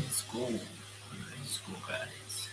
Let's go. Let's go, guys.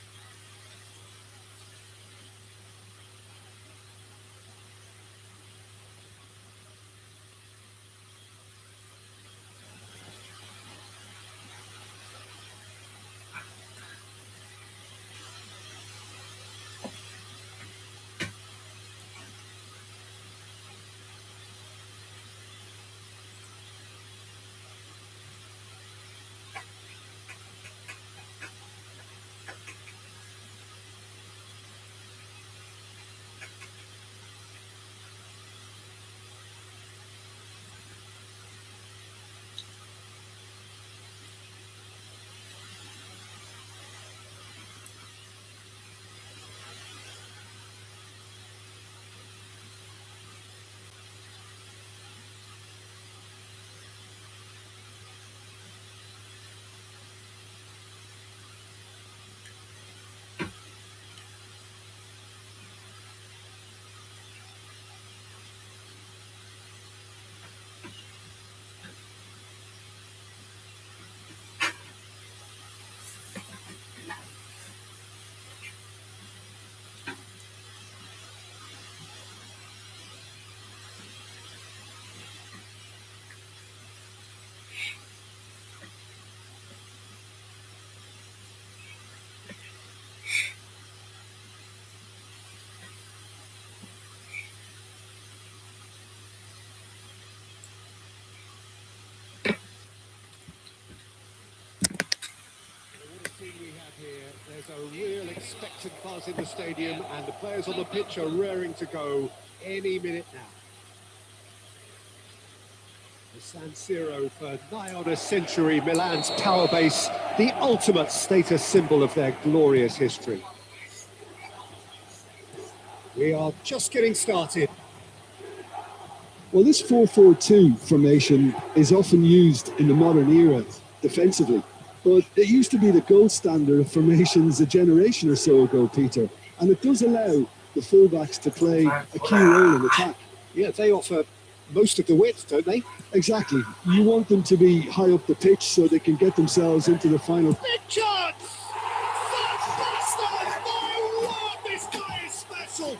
There's a real expectant buzz in the stadium and the players on the pitch are raring to go any minute now. The San Siro, for nigh on a century, Milan's power base, the ultimate status symbol of their glorious history. We are just getting started. Well, this 4-4-2 formation is often used in the modern era defensively, but it used to be the gold standard of formations a generation or so ago, Peter, and it does allow the fullbacks to play a key role in attack. Yeah, they offer most of the width, don't they? Exactly. You want them to be high up the pitch so they can get themselves into the final. Big chance! Fantastic! My word, this guy is special!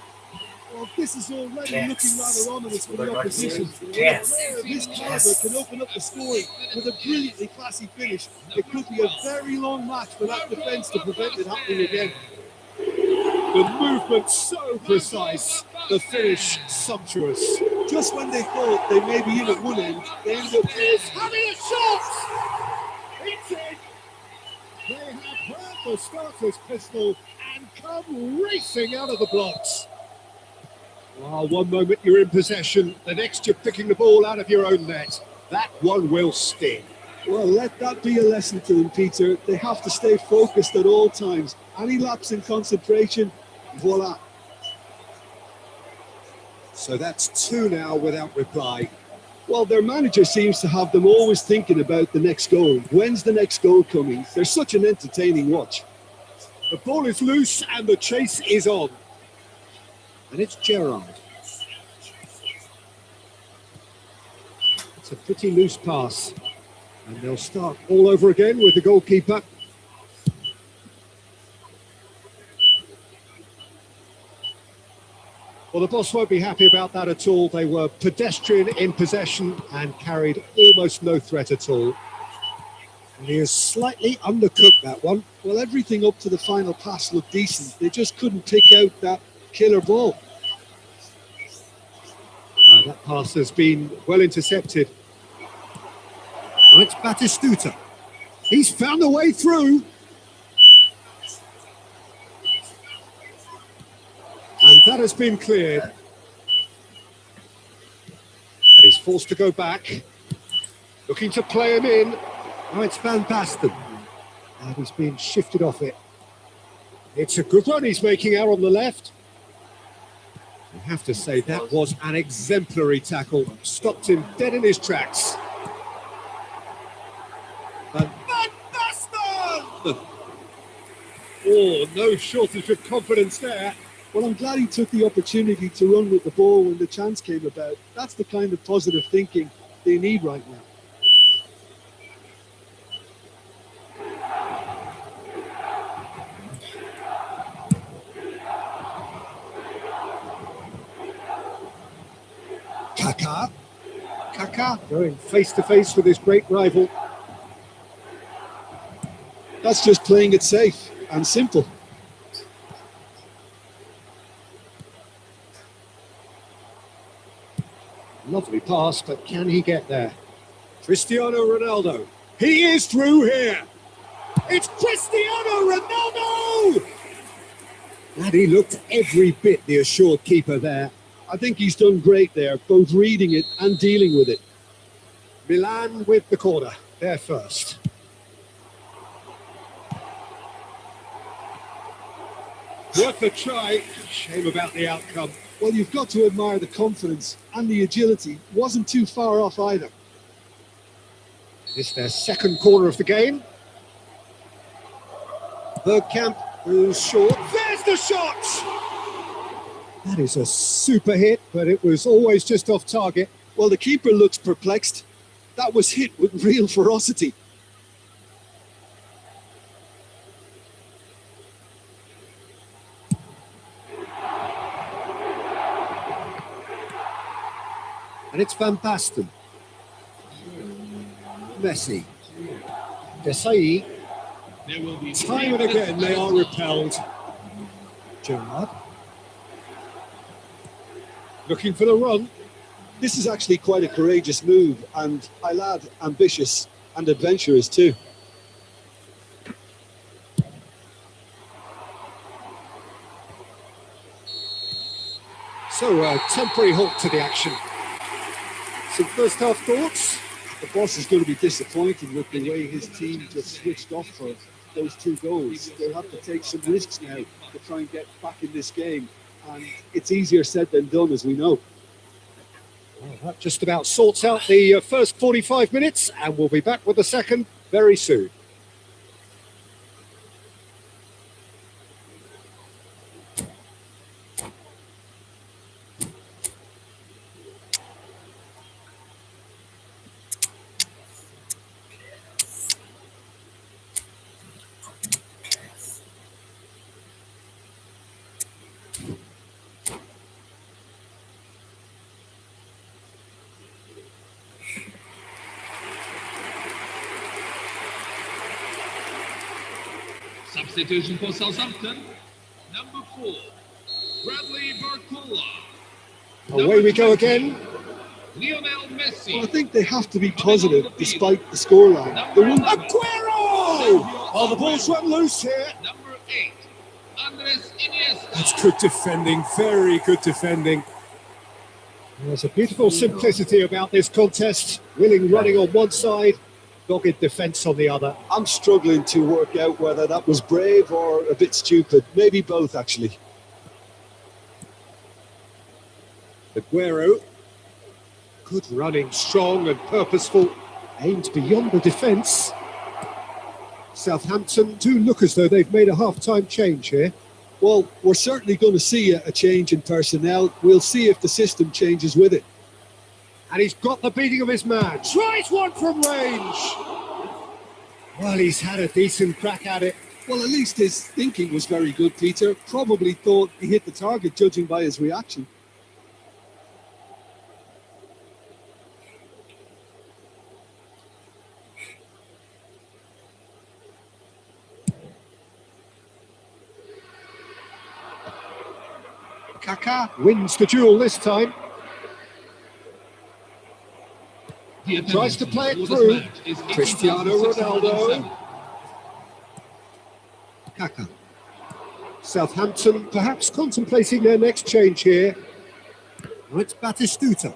Well, this This is already Yes. looking rather ominous for the Good opposition. Yes. Where this caliber can open up the scoring with a brilliantly classy finish, it could be a very long match for that defence to prevent it happening again. The movement so precise, the finish sumptuous. Just when they thought they may be in at one end, they end up Having a shot! It's in! They have heard the starter's pistol and come racing out of the blocks. Well, one moment you're in possession, the next you're picking the ball out of your own net. That one will sting. Well, let that be a lesson to them, Peter. They have to stay focused at all times. Any lapse in concentration, voila. So that's two now without reply. Well, their manager seems to have them always thinking about the next goal. When's the next goal coming? They're such an entertaining watch. The ball is loose and the chase is on. And it's Gerrard. It's a pretty loose pass. And they'll start all over again with the goalkeeper. Well, the boss won't be happy about that at all. They were pedestrian in possession and carried almost no threat at all. And he has slightly undercooked that one. Well, everything up to the final pass looked decent. They just couldn't pick out that killer ball. That pass has been well intercepted. Now it's Batistuta. He's found a way through. And that has been cleared. And he's forced to go back. Looking to play him in. Now it's Van Basten. And he's been shifted off it. It's a good run he's making out on the left. I have to say that was an exemplary tackle. Stopped him dead in his tracks. Van Basten! Oh, no shortage of confidence there. Well, I'm glad he took the opportunity to run with the ball when the chance came about. That's the kind of positive thinking they need right now. Kaká going face to face with his great rival. That's just playing it safe and simple. Lovely pass, but can he get there? Cristiano Ronaldo. He is through here. It's Cristiano Ronaldo! And he looked every bit the assured keeper there. I think he's done great there, both reading it and dealing with it. Milan with the corner. They're first. Worth a try. Shame about the outcome. Well, you've got to admire the confidence and the agility. Wasn't too far off either. It's their second corner of the game. Bergkamp is short. There's the shot! That is a super hit, but it was always just off target. Well, the keeper looks perplexed. That was hit with real ferocity. And it's Van Basten. Messi. Desai. Time and again they are repelled. Gerrard. Looking for the run. This is actually quite a courageous move, and I lad ambitious and adventurous too. So a temporary halt to the action. Some first half thoughts? The boss is going to be disappointed with the way his team just switched off for those two goals. They'll have to take some risks now to try and get back in this game. And it's easier said than done, as we know. Well, that just about sorts out the first 45 minutes, and we'll be back with the second very soon. Substitution for Southampton. Number 4, Bradley Barcola. Away we go again. Lionel Messi. Well, I think they have to be positive despite the scoreline. They won't. Aguero! Oh, the ball's run loose here. Number 8, Andres Iniesta. That's good defending, very good defending. There's a beautiful simplicity about this contest. Willing running on one side, dogged defence on the other. I'm struggling to work out whether that was brave or a bit stupid. Maybe both, actually. Aguero. Good running, strong and purposeful. Aimed beyond the defence. Southampton do look as though they've made a half-time change here. Well, we're certainly going to see a change in personnel. We'll see if the system changes with it. And he's got the beating of his man. Tries one from range. Well, he's had a decent crack at it. Well, at least his thinking was very good, Peter. Probably thought he hit the target, judging by his reaction. Kaká wins the duel this time. Tries to play it through. Cristiano Ronaldo. Kaká. Southampton perhaps contemplating their next change here. Now it's Batistuta.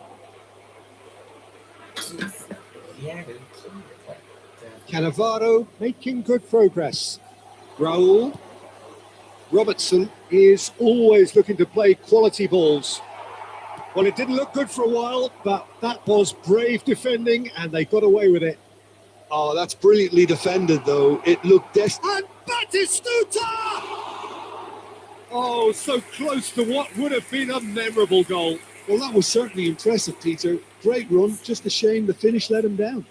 Cannavaro making good progress. Raul. Robertson is always looking to play quality balls. Well, it didn't look good for a while, but that was brave defending and they got away with it. Oh, that's brilliantly defended, though. It looked desperate. And Batistuta! Oh, so close to what would have been a memorable goal. Well, that was certainly impressive, Peter. Great run, just a shame the finish let him down.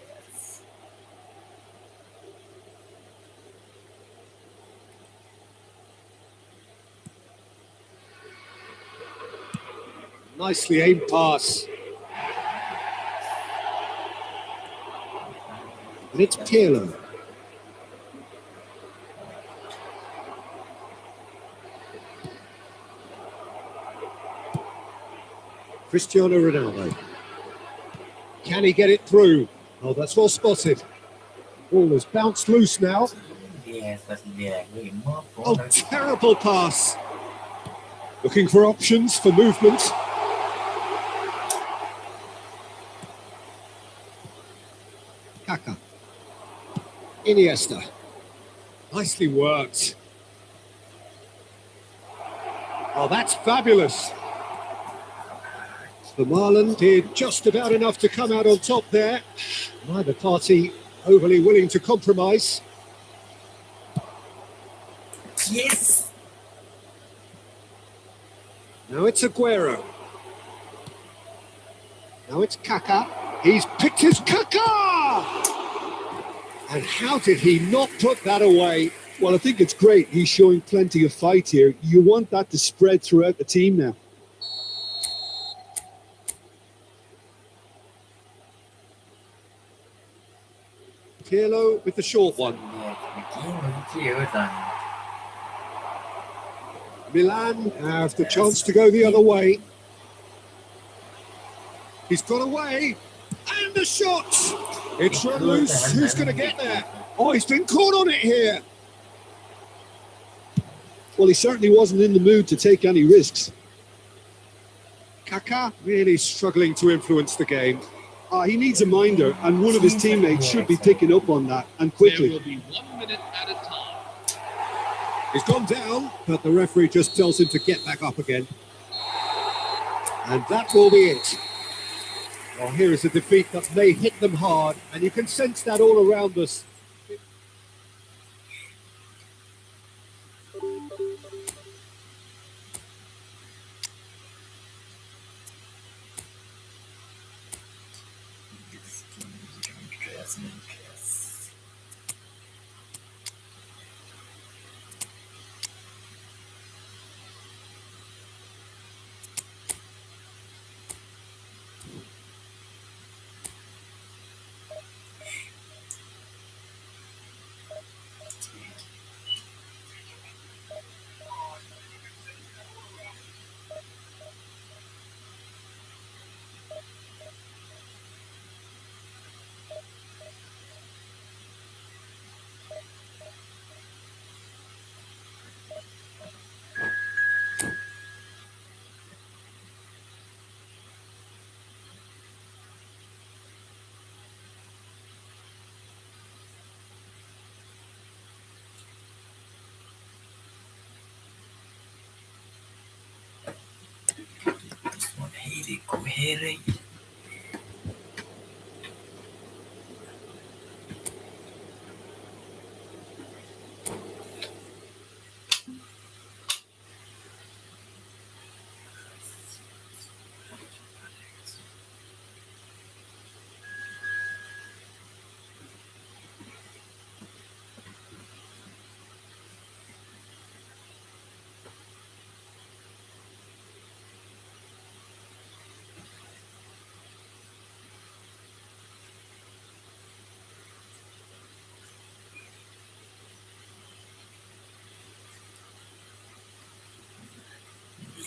Nicely aimed pass. And it's Pirlo. Cristiano Ronaldo. Can he get it through? Oh, that's well spotted. Ball has bounced loose now. Oh, terrible pass. Looking for options for movement. Kaká. Iniesta. Nicely worked. Oh, that's fabulous. The Marlon did just about enough to come out on top there. Neither party overly willing to compromise. Yes. Now it's Aguero. Now it's Kaká. He's picked his Kaká! And how did he not put that away? Well, I think it's great. He's showing plenty of fight here. You want that to spread throughout the team now. Pirlo with the short one. Milan have the chance to go the other way. He's got away. And the shot! It's run loose. Who's going to get there? Oh, he's been caught on it here. Well, he certainly wasn't in the mood to take any risks. Kaká really struggling to influence the game. He needs a minder, and one of his teammates should be picking up on that, and quickly. There will be 1 minute at a time. He's gone down, but the referee just tells him to get back up again. And that will be it. Well, here is a defeat that may hit them hard, and you can sense that all around us. de correr aí.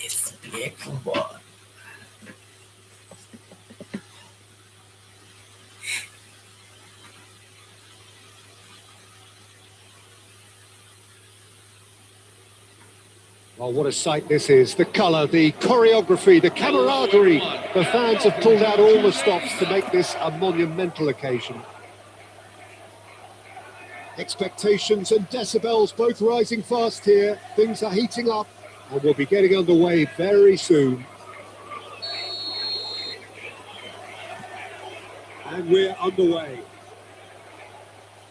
Yes, eFootball. Oh, what a sight this is. The colour, the choreography, the camaraderie. The fans have pulled out all the stops to make this a monumental occasion. Expectations and decibels both rising fast here. Things are heating up and we'll be getting underway very soon. And we're underway.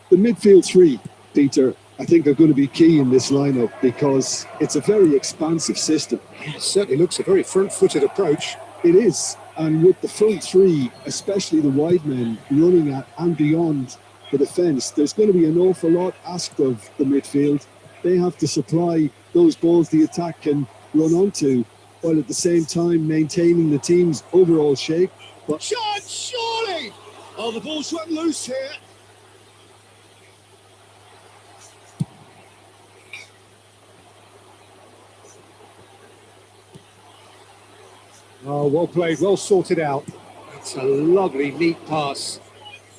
The midfield three, Peter, I think are going to be key in this lineup because it's a very expansive system. It certainly looks a very front-footed approach. It is, and with the front three, especially the wide men running at and beyond the defence, there's going to be an awful lot asked of the midfield. They have to supply those balls the attack can run onto, while at the same time maintaining the team's overall shape. But Shot, surely! Oh, the ball's run loose here. Oh, well played, well sorted out. That's a lovely, neat pass.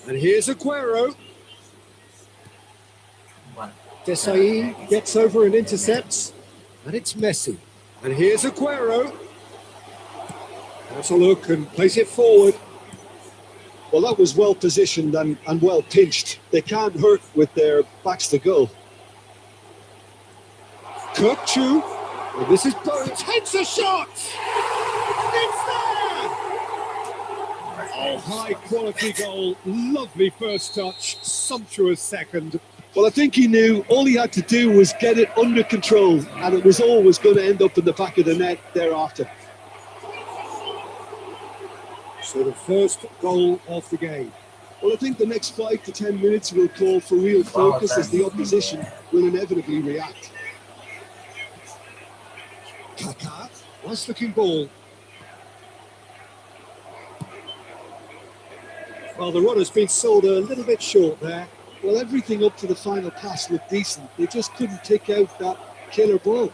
And here's Aguero. Desai gets over and intercepts. And it's Messi. And here's Aguero. Has a look and plays it forward. well, that was well positioned and well pinched. They can't hurt with their backs to goal. Kirkchu. And this is Bones. Heads a shot! It's there! Oh, high quality goal. Lovely first touch. Sumptuous second. Well, I think he knew all he had to do was get it under control, and it was always going to end up in the back of the net thereafter. So the first goal of the game. Well, I think the next 5 to 10 minutes will call for real focus as the opposition will inevitably react. Kaká. Nice looking ball. Well, the runner's been sold a little bit short there. Well, everything up to the final pass looked decent. They just couldn't take out that killer ball.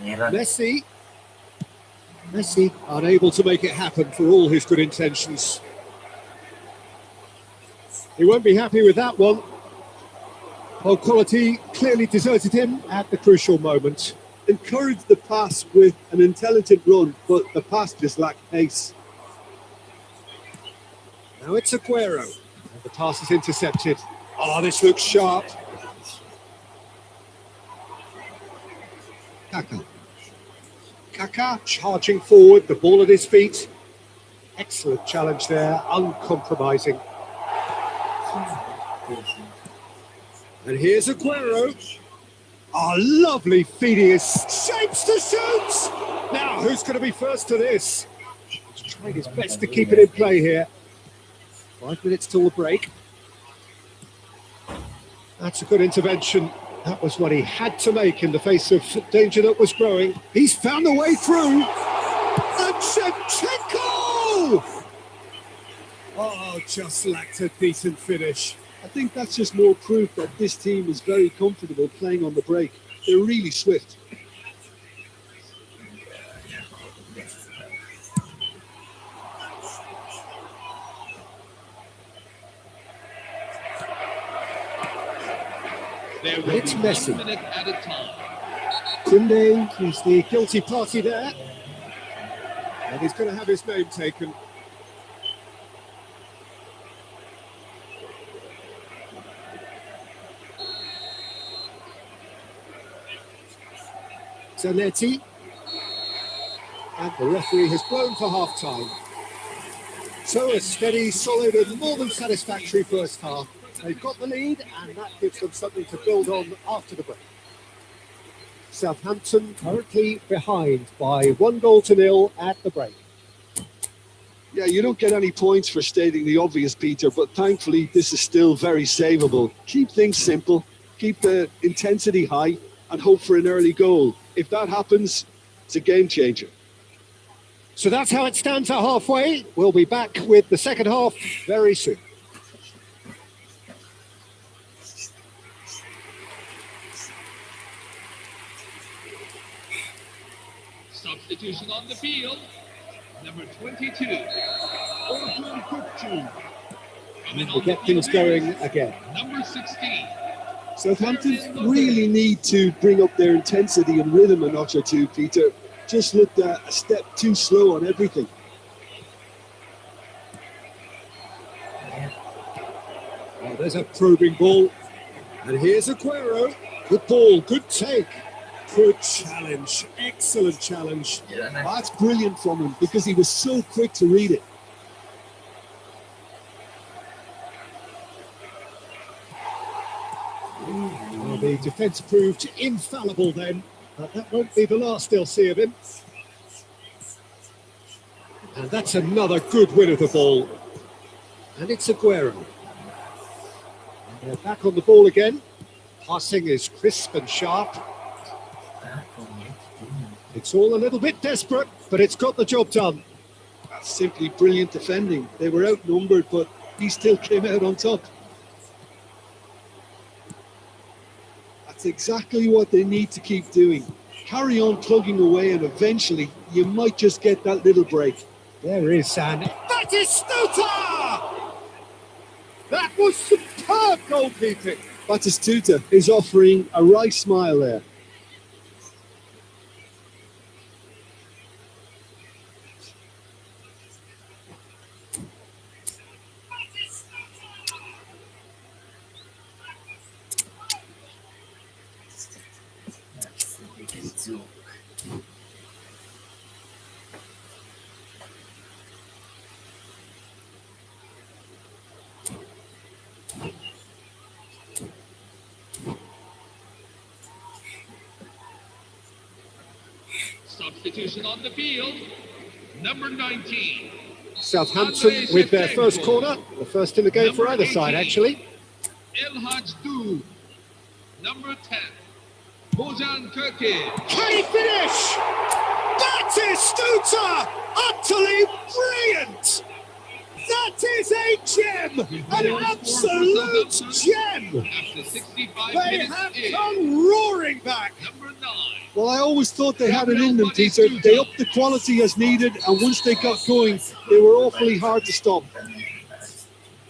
Messi unable to make it happen for all his good intentions. He won't be happy with that one. Well, quality clearly deserted him at the crucial moment. Encouraged the pass with an intelligent run, but the pass just lacked pace. Now it's Aguero. And the pass is intercepted. Oh, this looks sharp. Kaká charging forward, the ball at his feet. Excellent challenge there, uncompromising. And here's Aguero. Oh, lovely feeding his shapes to shoot! Now, who's going to be first to this? He's trying his best to keep it in play here. 5 minutes till the break. That's a good intervention. That was what he had to make in the face of danger that was growing. He's found a way through. And Shevchenko! Oh, just lacked a decent finish. I think that's just more proof that this team is very comfortable playing on the break. They're really swift. It's Messi. 1 minute at a time. Kunde is the guilty party there. And he's going to have his name taken. Zanetti. And the referee has blown for half-time. So a steady, solid and more than satisfactory first half. They've got the lead and that gives them something to build on after the break. Southampton currently behind by 1-0 at the break. Yeah, you don't get any points for stating the obvious, Peter, but thankfully this is still very savable. Keep things simple, keep the intensity high and hope for an early goal. If that happens, it's a game changer. So that's how it stands at halfway. We'll be back with the second half very soon. Substitution on the field. Number 22. We'll get things going again. Number 16. Southampton really need to bring up their intensity and rhythm a notch or two, Peter. Just looked a step too slow on everything. Oh, there's a probing ball. And here's Aguero. Good ball, good take. Good challenge, excellent challenge. That's brilliant from him because he was so quick to read it. Well, the defence proved infallible then, but that won't be the last they'll see of him. And that's another good win of the ball. And it's Aguero. And they're back on the ball again. Passing is crisp and sharp. It's all a little bit desperate, but it's got the job done. That's simply brilliant defending. They were outnumbered, but he still came out on top. That's exactly what they need to keep doing. Carry on plugging away and eventually you might just get that little break. There is an Batistuta! That was superb goalkeeping. Batistuta is offering a wry smile there. Substitution on the field. Number 19. Southampton with their first corner. The first in the game for either side, actually. El Hajdu. Number 10. Bojan Kirki. Can he finish? Batistuta! Utterly brilliant! That is a gem! An absolute gem! After 65 They minutes have in. come roaring back! Number 9. Well, I always thought they had it in them, Peter. They upped the quality as needed, and once they got going, they were awfully hard to stop.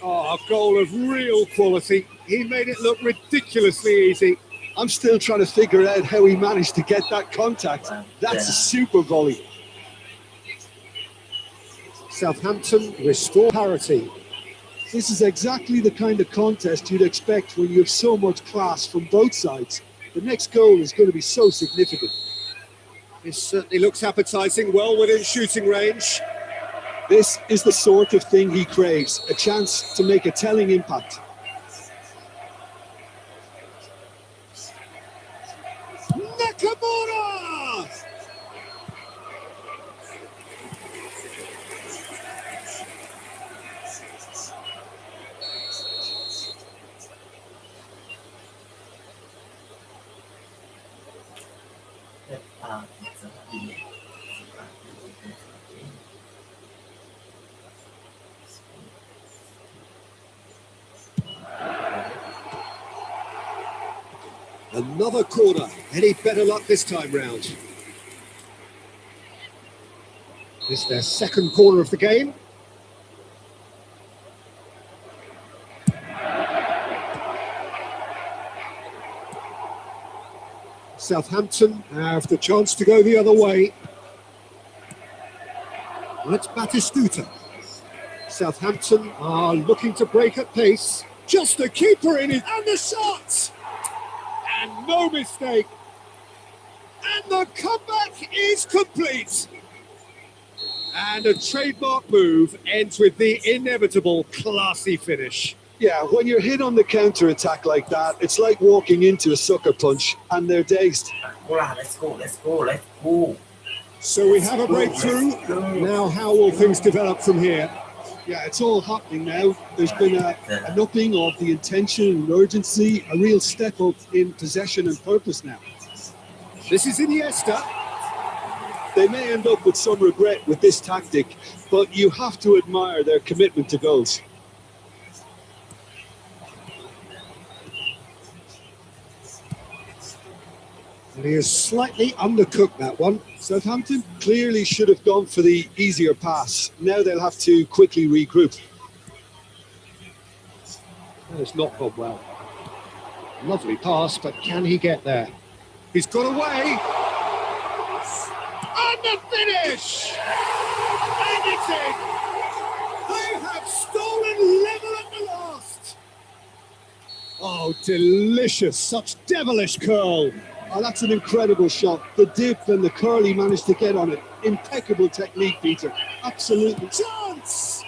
Oh, a goal of real quality. He made it look ridiculously easy. I'm still trying to figure out how he managed to get that contact. That's a super volley. Southampton restore parity. This is exactly the kind of contest you'd expect when you have so much class from both sides. The next goal is going to be so significant. This certainly looks appetising, well within shooting range. This is the sort of thing he craves, a chance to make a telling impact. Nakamura! Another corner. Any better luck this time round? This is their second corner of the game. Southampton have the chance to go the other way. Well, it's Batistuta. Southampton are looking to break at pace. Just the keeper in it, and the shot! And no mistake. And the comeback is complete. And a trademark move ends with the inevitable classy finish. Yeah, when you're hit on the counter-attack like that, it's like walking into a sucker punch and they're dazed. Barcola, let's go, let's go, let's go. So we have a breakthrough. Now how will things develop from here? Yeah, it's all happening now. There's been an upping of the intention and urgency, a real step up in possession and purpose now. This is Iniesta. They may end up with some regret with this tactic, but you have to admire their commitment to goals. And he has slightly undercooked that one. Southampton clearly should have gone for the easier pass. Now they'll have to quickly regroup. That has not gone well. Lovely pass, but can he get there? He's got away. And the finish! And it's in! They have stolen level at the last! Oh, delicious. Such devilish curl. Oh, that's an incredible shot. The dip and the curl he managed to get on it. Impeccable technique, Peter. Absolutely. Chance!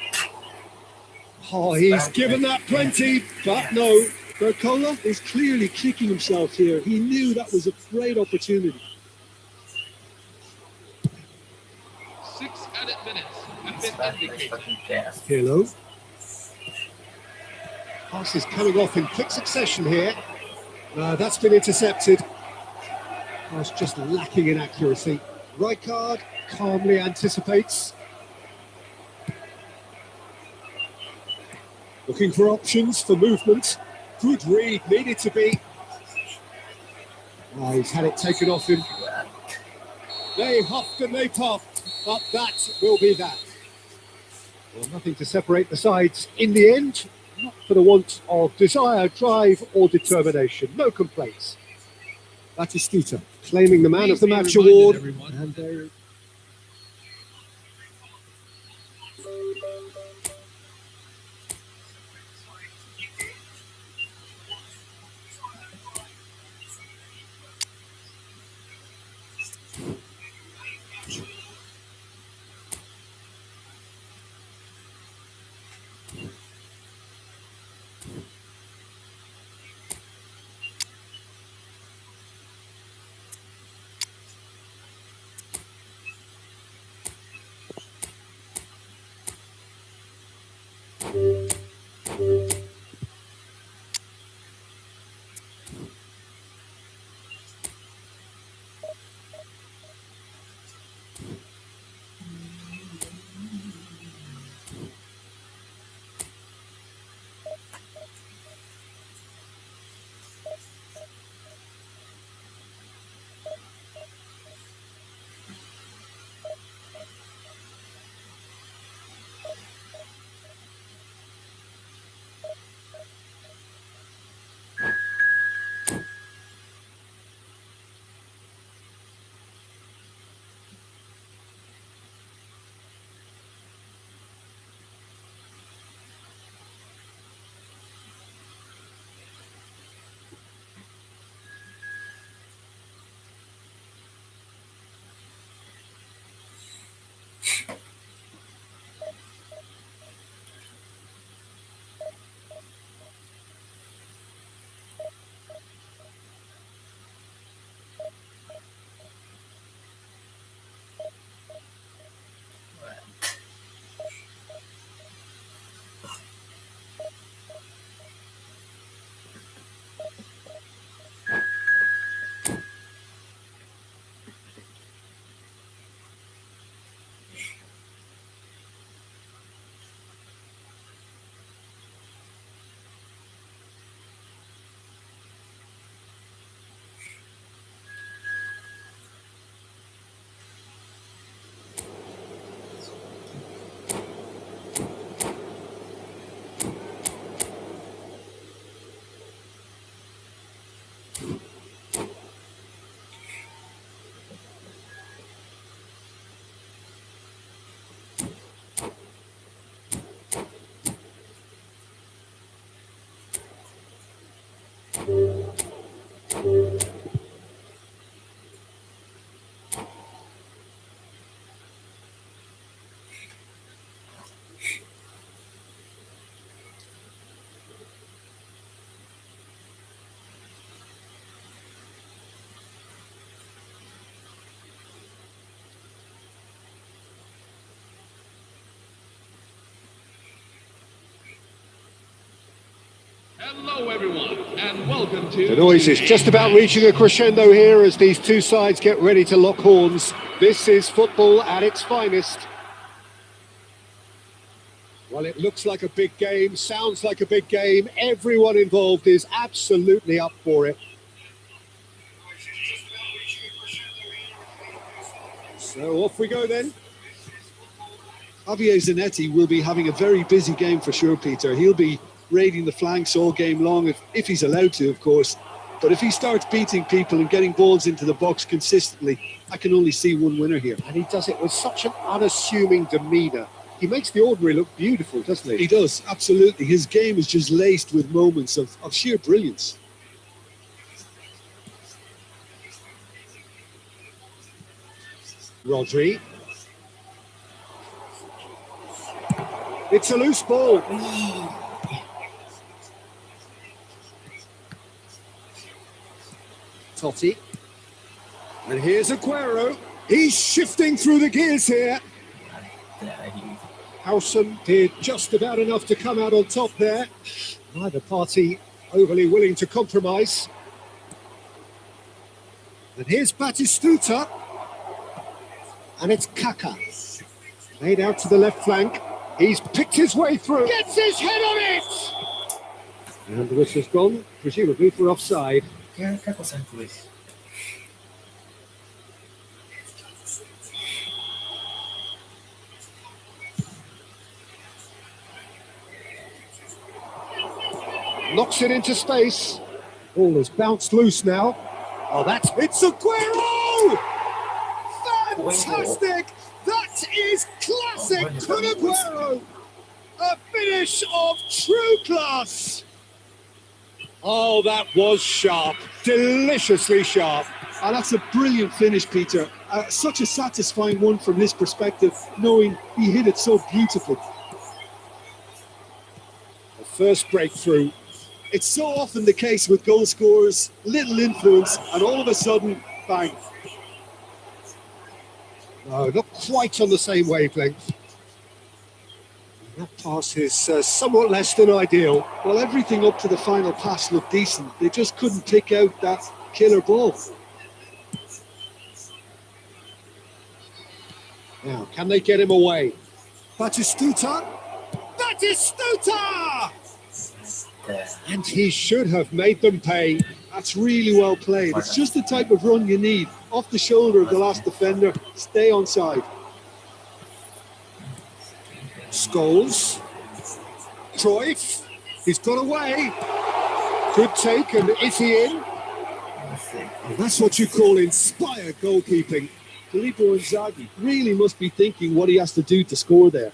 Oh, he's given that plenty, but no. Barcola is clearly kicking himself here. He knew that was a great opportunity. 6 added minutes have been indicated. Hello. Pass is coming off in quick succession here. That's been intercepted. Pass just lacking in accuracy. Rijkaard calmly anticipates. Looking for options for movement. Good read, needed to be. Oh, he's had it taken off him. They huffed and they puffed, but that will be that. Well, nothing to separate the sides in the end, not for the want of desire, drive or determination. No complaints. Batistita claiming the man of the match award. And there Hello, everyone, and welcome to... The noise is just about reaching a crescendo here as these two sides get ready to lock horns. This is football at its finest. Well, it looks like a big game, sounds like a big game. Everyone involved is absolutely up for it. So off we go then. Javier Zanetti will be having a very busy game for sure, Peter. He'll be raiding the flanks all game long, if he's allowed to, of course. But if he starts beating people and getting balls into the box consistently, I can only see one winner here. And he does it with such an unassuming demeanour. He makes the ordinary look beautiful, doesn't he? He does, absolutely. His game is just laced with moments of sheer brilliance. Rodri. It's a loose ball. Totti. And here's Aguero. He's shifting through the gears here. Howson did just about enough to come out on top there. Neither party overly willing to compromise. And here's Batistuta. And it's Kaka. Laid out to the left flank. He's picked his way through. Gets his head on it! And the whistle's gone, presumably for offside. Yeah, Kako San Luis. Knocks it into space. Ball has bounced loose now. Oh, it's Aguero! Fantastic! That is classic Kun Aguero! A finish of true class! Oh, that was sharp. Deliciously sharp. And that's a brilliant finish, Peter. Such a satisfying one from his perspective, knowing he hit it so beautifully. The first breakthrough. It's so often the case with goal scorers, little influence, and all of a sudden, bang. No, not quite on the same wavelength. That pass is somewhat less than ideal. Well, everything up to the final pass looked decent. They just couldn't pick out that killer ball. Now, can they get him away? Batistuta! Batistuta! And he should have made them pay. That's really well played. It's just the type of run you need. Off the shoulder of the last defender, stay onside. Scholes. Cruyff. He's got away. Good take, and is he in? And that's what you call inspired goalkeeping. Filippo Inzaghi really must be thinking what he has to do to score there.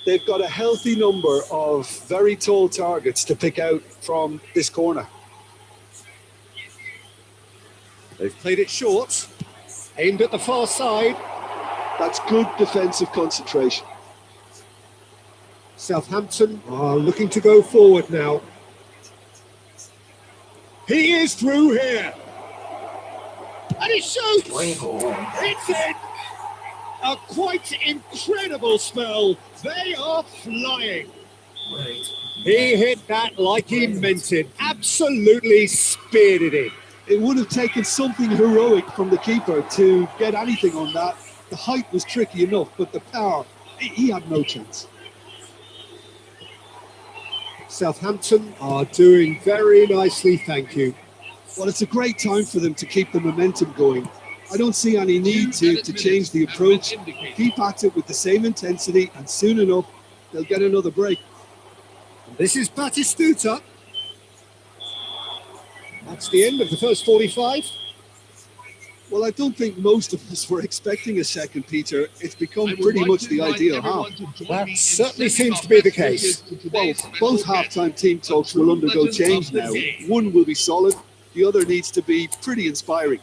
They've got a healthy number of very tall targets to pick out from this corner. They've played it short, aimed at the far side. That's good defensive concentration. Southampton are looking to go forward now. He is through here. And he shoots! It's in! A quite incredible spell. They are flying. He hit that like he meant it. Absolutely speared it in. It would have taken something heroic from the keeper to get anything on that. The height was tricky enough, but the power, he had no chance. Southampton are doing very nicely, thank you. Well, it's a great time for them to keep the momentum going. I don't see any need to change the approach. Keep at it with the same intensity, and soon enough, they'll get another break. This is Batistuta. That's the end of the first 45. Well, I don't think most of us were expecting a second, Peter. It's become pretty much the ideal half. That certainly seems to be the case. Well, both half-time team talks will undergo change now. One will be solid, the other needs to be pretty inspiring.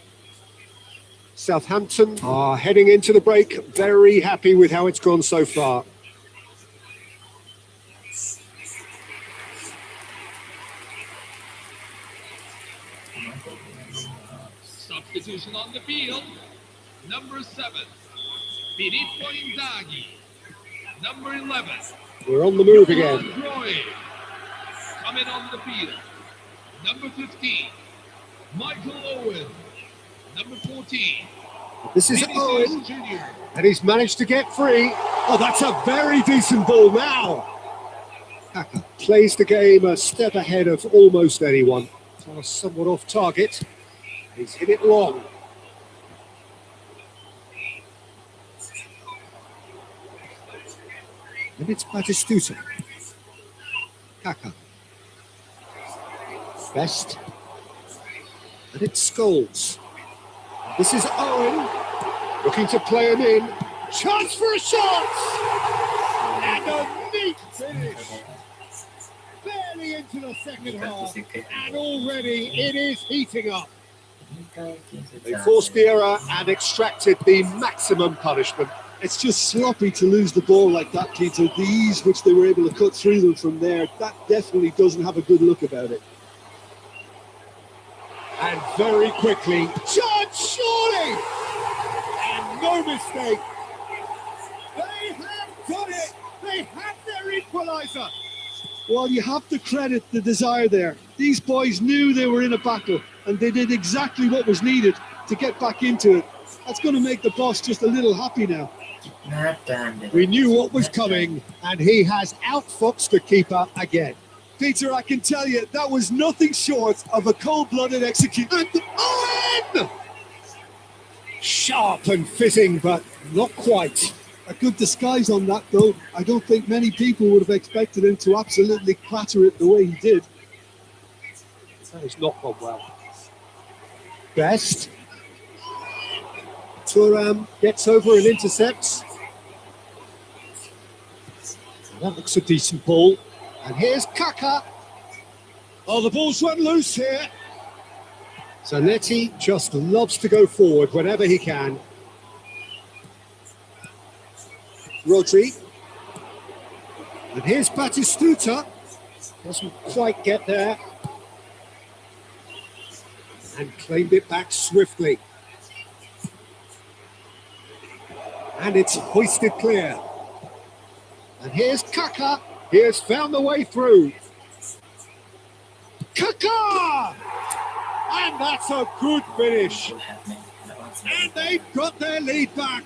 Southampton are heading into the break, very happy with how it's gone so far. Substitution on the field. Number 7, Filippo Inzaghi. Number 11, We're on the move again. Cruyff. Coming on the field, number 15, Michael Owen. Number 14, This is Vinicius Owen, Jr. and he's managed to get free. Oh, that's a very decent ball now. Kaka plays the game a step ahead of almost anyone. Pass somewhat off target. He's hit it long. And it's Batistuta. Kaka. Best. And it's Scholes. This is Owen. Looking to play him in. Chance for a shot! And a neat finish. Barely into the second half. And already it is heating up. They forced the error and extracted the maximum punishment. It's just sloppy to lose the ball like that, Peter. The ease which they were able to cut through them from there, that definitely doesn't have a good look about it. And very quickly, chance surely! And no mistake. They have got it. They have their equaliser. Well, you have to credit the desire there. These boys knew they were in a battle, and they did exactly what was needed to get back into it. That's going to make the boss just a little happy now. We knew what was coming, and he has outfoxed the keeper again. Peter, I can tell you, that was nothing short of a cold-blooded execution. And Owen! Sharp and fitting, but not quite. A good disguise on that, though. I don't think many people would have expected him to absolutely clatter it the way he did. That has not gone well. Best. Thuram gets over and intercepts. That looks a decent ball. And here's Kaka. Oh, the ball's run loose here. Zanetti just loves to go forward whenever he can. Rodri. And here's Batistuta. Doesn't quite get there. And claimed it back swiftly. And it's hoisted clear. And here's Kaka. He has found the way through. Kaka! And that's a good finish. And they've got their lead back.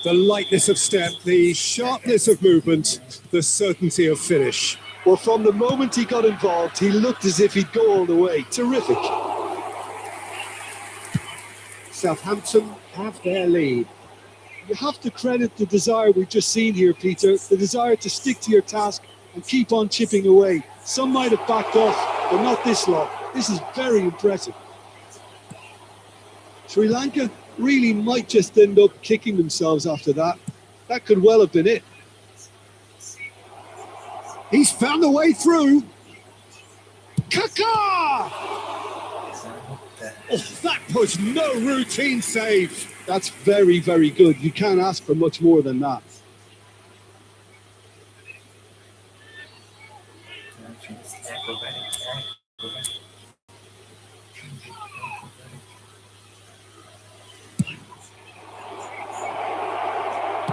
The lightness of step, the sharpness of movement, the certainty of finish. Well, from the moment he got involved, he looked as if he'd go all the way. Terrific. Southampton have their lead. You have to credit the desire we've just seen here, Peter. The desire to stick to your task and keep on chipping away. Some might have backed off, but not this lot. This is very impressive. Sri Lanka really might just end up kicking themselves after that. That could well have been it. He's found the way through. Kaka! Oh, that was no routine save. That's very, very good. You can't ask for much more than that.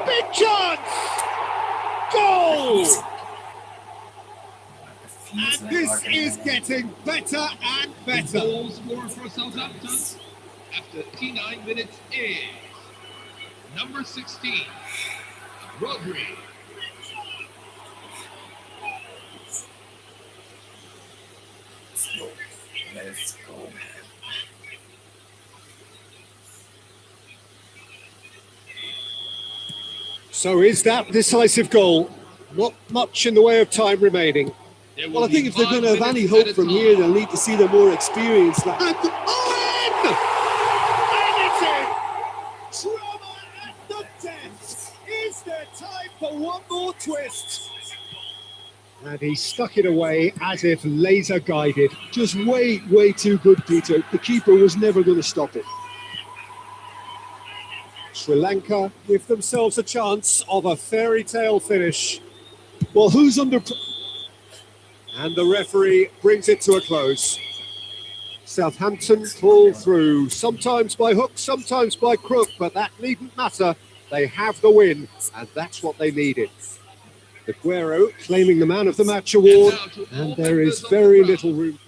Big chance! Goal! And this is getting better and better. Goal scored for Southampton after 89 minutes is number 16, Rodri. Let's go. So is that decisive goal? Not much in the way of time remaining. Well, I think if they're going to have any hope from here, they'll need to see the more experienced. And Owen! And it's in! Drama at the death! Is there time for one more twist? And he stuck it away as if laser guided. Just way, way too good, Peter. The keeper was never going to stop it. Sri Lanka give themselves a chance of a fairy tale finish. Well, who's under... And the referee brings it to a close. Southampton pull through, sometimes by hook, sometimes by crook, but that needn't matter. They have the win, and that's what they needed. Aguero claiming the Man of the Match award, and there is very little room.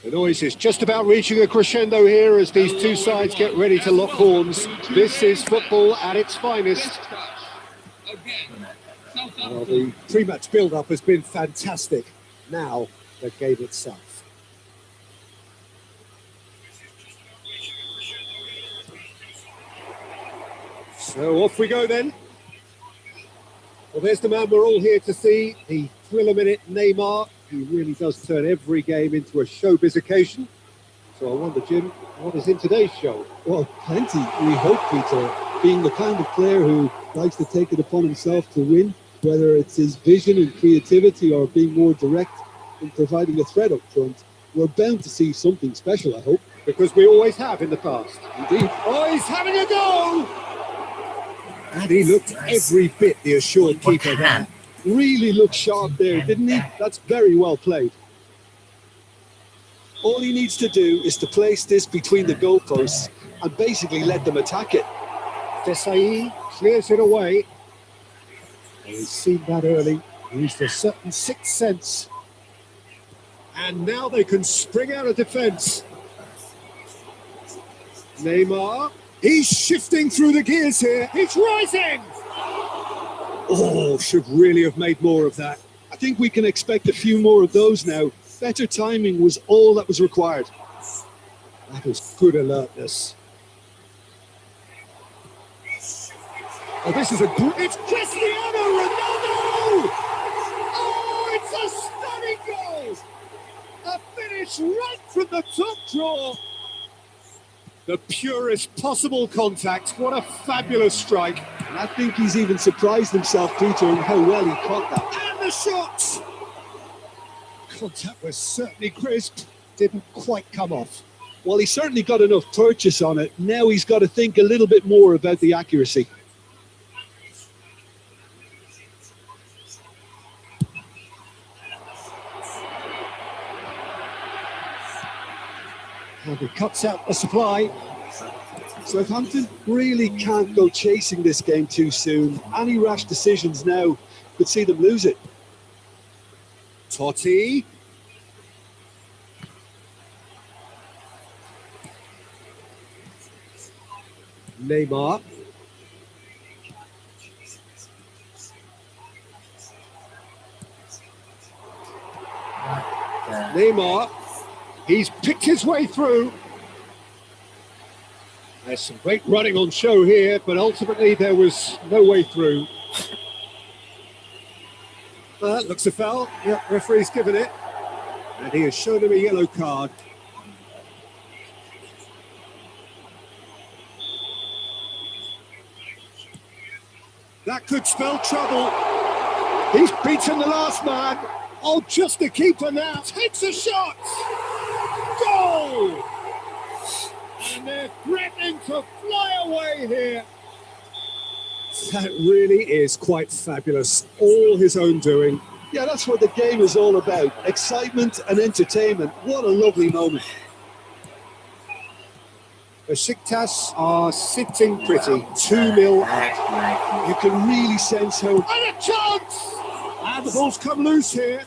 The noise is just about reaching a crescendo here as these two sides get ready to lock horns. This is football at its finest. Well, the pre-match build-up has been fantastic. Now, the game itself. So off we go then. Well, there's the man we're all here to see, the thriller-minute Neymar. He really does turn every game into a showbiz occasion. So I wonder, Jim, what is in today's show? Well, plenty, we hope, Peter. Being the kind of player who likes to take it upon himself to win, whether it's his vision and creativity or being more direct in providing a threat up front, we're bound to see something special, I hope. Because we always have in the past. Indeed. Oh, he's having a go! And he looked every bit the assured keeper there. Really looked sharp there, didn't he? That's very well played. All he needs to do is to place this between the goalposts and basically let them attack it. Desai clears it away. He's seen that early. Used a certain sixth sense. And now they can spring out of defence. Neymar. He's shifting through the gears here. He's rising! Oh, should really have made more of that. I think we can expect a few more of those now. Better timing was all that was required. That was good alertness. Oh, this is it's Cristiano Ronaldo! Oh, it's a stunning goal! A finish right from the top draw. The purest possible contact. What a fabulous strike. And I think he's even surprised himself, Peter, in how well he caught that. And the shot! Contact was certainly crisp. Didn't quite come off. Well, he certainly got enough purchase on it. Now he's got to think a little bit more about the accuracy. And he cuts out the supply. Southampton really can't go chasing this game too soon. Any rash decisions now could see them lose it. Totti. Neymar. Neymar. He's picked his way through. There's some great running on show here, but ultimately there was no way through. That looks a foul. Yeah, referee's given it. And he has shown him a yellow card. That could spell trouble. He's beaten the last man. Oh, just the keeper now. Takes a shot. Goal! And they're threatening to fly away here. That really is quite fabulous. All his own doing. Yeah, that's what the game is all about. Excitement and entertainment. What a lovely moment. Besiktas are sitting pretty. 2-0 up. You can really sense how... And a chance! And the ball's come loose here.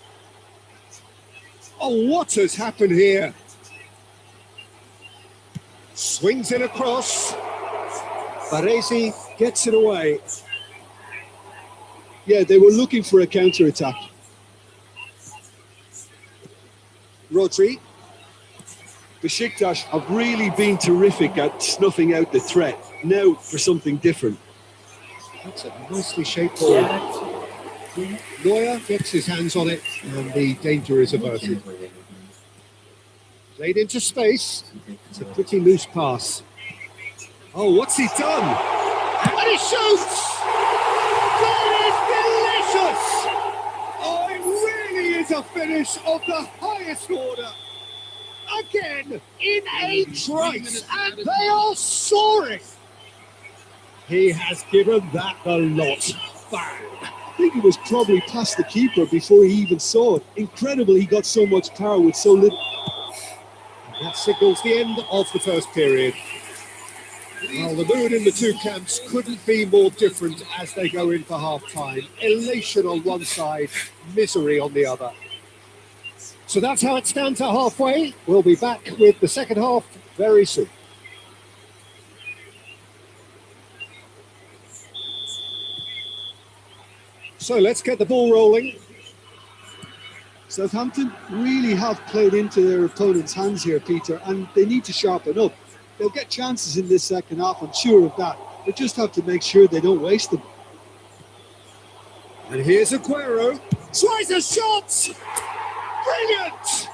Oh, what has happened here? Swings it across. Baresi gets it away. Yeah, they were looking for a counter-attack. Rodri. Besiktas have really been terrific at snuffing out the threat. Now for something different. That's a nicely shaped ball. Neuer gets his hands on it and the danger is averted. Played into space. It's a pretty loose pass. Oh, what's he done? And he shoots! That is delicious! Oh, it really is a finish of the highest order. Again, in a trice, and they are soaring. He has given that the lot. Bang! I think it was probably past the keeper before he even saw it. Incredible he got so much power with so little. And that signals the end of the first period. Well, the mood in the two camps couldn't be more different as they go in for half-time. Elation on one side, misery on the other. So that's how it stands at halfway. We'll be back with the second half very soon. So let's get the ball rolling. Southampton really have played into their opponent's hands here, Peter, and they need to sharpen up. They'll get chances in this second half, I'm sure of that. They just have to make sure they don't waste them. And here's Aguero. Switzer shot! Brilliant!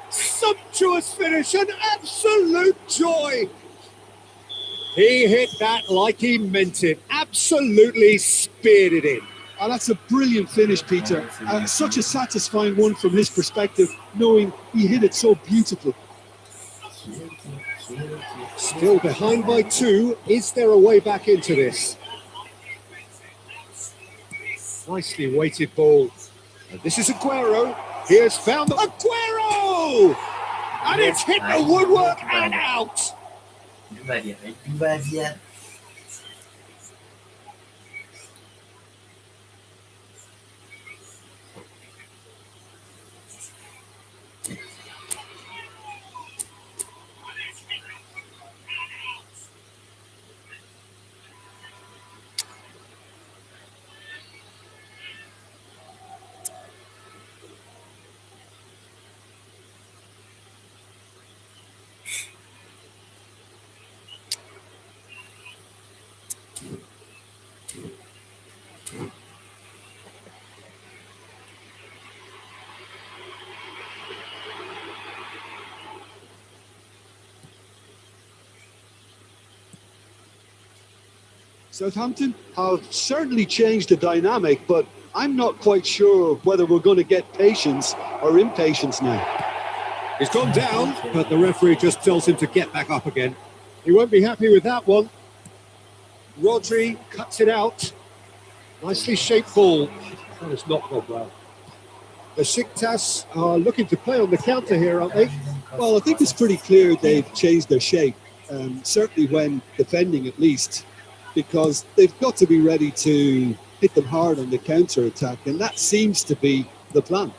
Sumptuous finish, an absolute joy. He hit that like he meant it. Absolutely speared it in. Oh, that's a brilliant finish, Peter. Such a satisfying one from his perspective, knowing he hit it so beautifully. Still behind by 2. Is there a way back into this? Nicely weighted ball. And this is Aguero. He has found Aguero! And it's hit the woodwork and out. Southampton have certainly changed the dynamic, but I'm not quite sure whether we're going to get patience or impatience now. He's gone down, but the referee just tells him to get back up again. He won't be happy with that one. Rodri cuts it out. Nicely shaped ball. That has not gone well. The Besiktas are looking to play on the counter here, aren't they? Well, I think it's pretty clear they've changed their shape, certainly when defending at least, because they've got to be ready to hit them hard on the counter-attack, and that seems to be the plan.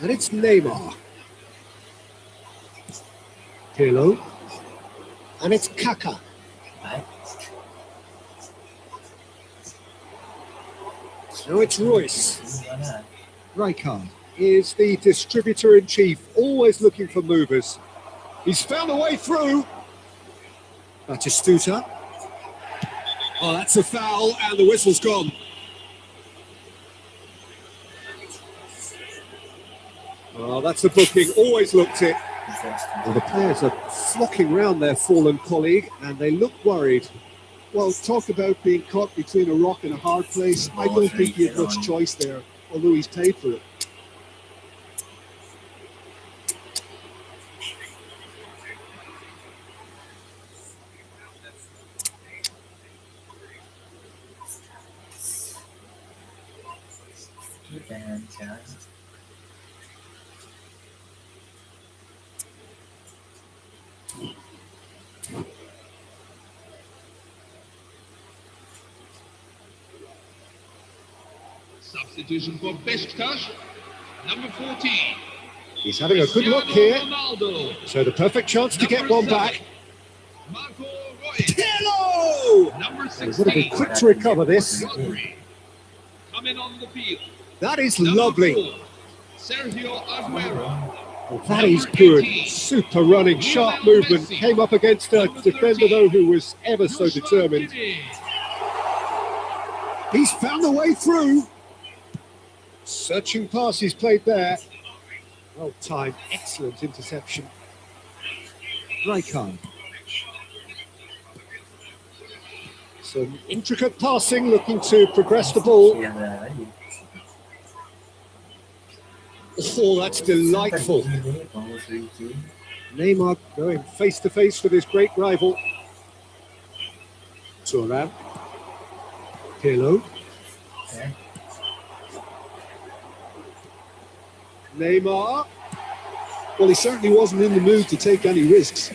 And it's Neymar. Pirlo. And it's Kaka. Now it's Royce. Rijkaard is the distributor-in-chief, always looking for movers. He's found a way through. Batistuta. Oh, that's a foul, and the whistle's gone. Oh, that's a booking. Always looked it. Well, the players are flocking round their fallen colleague, and they look worried. Well, talk about being caught between a rock and a hard place. I don't think he had much choice there, although he's paid for it. Substitution for Beşiktaş, number 14. He's having a good look here. Ronaldo. So the perfect chance to get one back. Marco Reus. Hello! Number He's got to be 16. quick to recover this. Rodri. Coming on the field. That is Number lovely. 4, Sergio Aguero. Well, that is good. Super running, sharp movement. Came up against a defender, though, who was ever so determined. He's found a way through. Searching pass he's played there. Well timed, excellent interception. Rijkaard. Some intricate passing, looking to progress the ball. Oh, that's delightful. Neymar going face to face with his great rival. Thuram. Pirlo. Neymar. Well, he certainly wasn't in the mood to take any risks.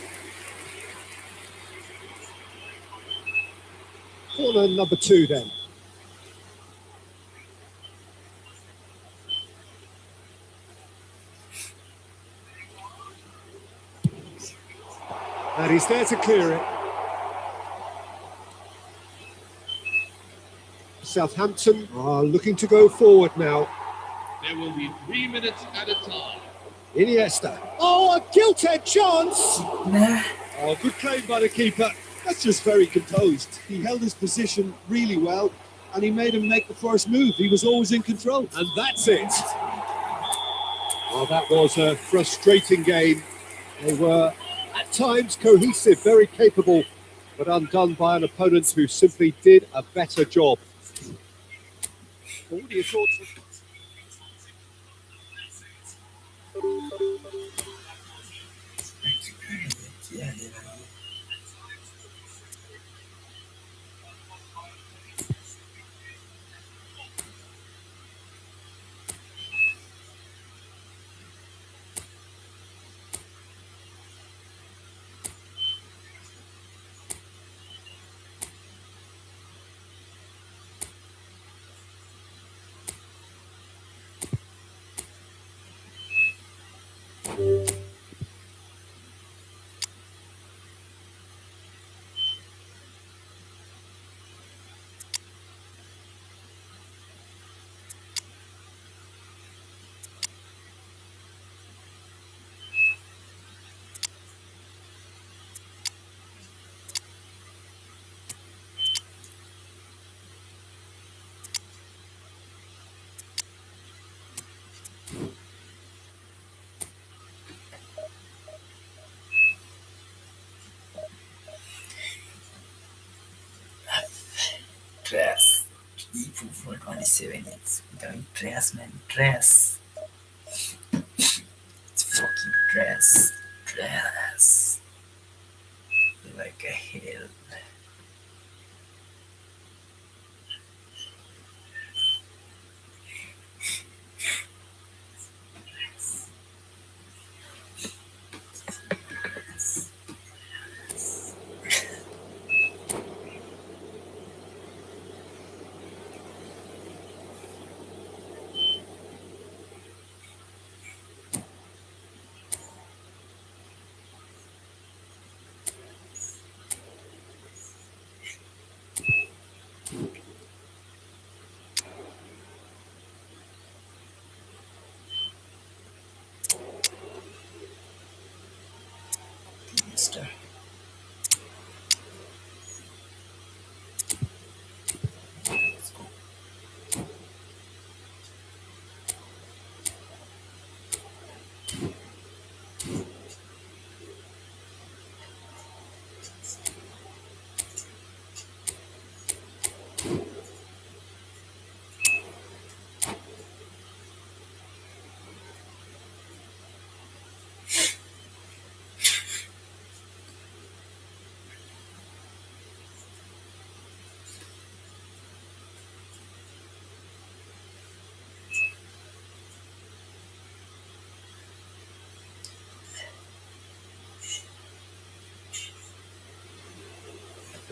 Corner number 2 then. And he's there to clear it. Southampton are looking to go forward now. There will be 3 minutes at a time. Iniesta. Oh, a gilt-edged chance! Nah. Oh, good claim by the keeper. That's just very composed. He held his position really well, and he made him make the first move. He was always in control. And that's it. Well, that was a frustrating game. They were, at times, cohesive, very capable, but undone by an opponent who simply did a better job. What are your thoughts? Dress. eFootball 27. It's going dress, man. Dress. It's fucking dress. Dress. Like a hell.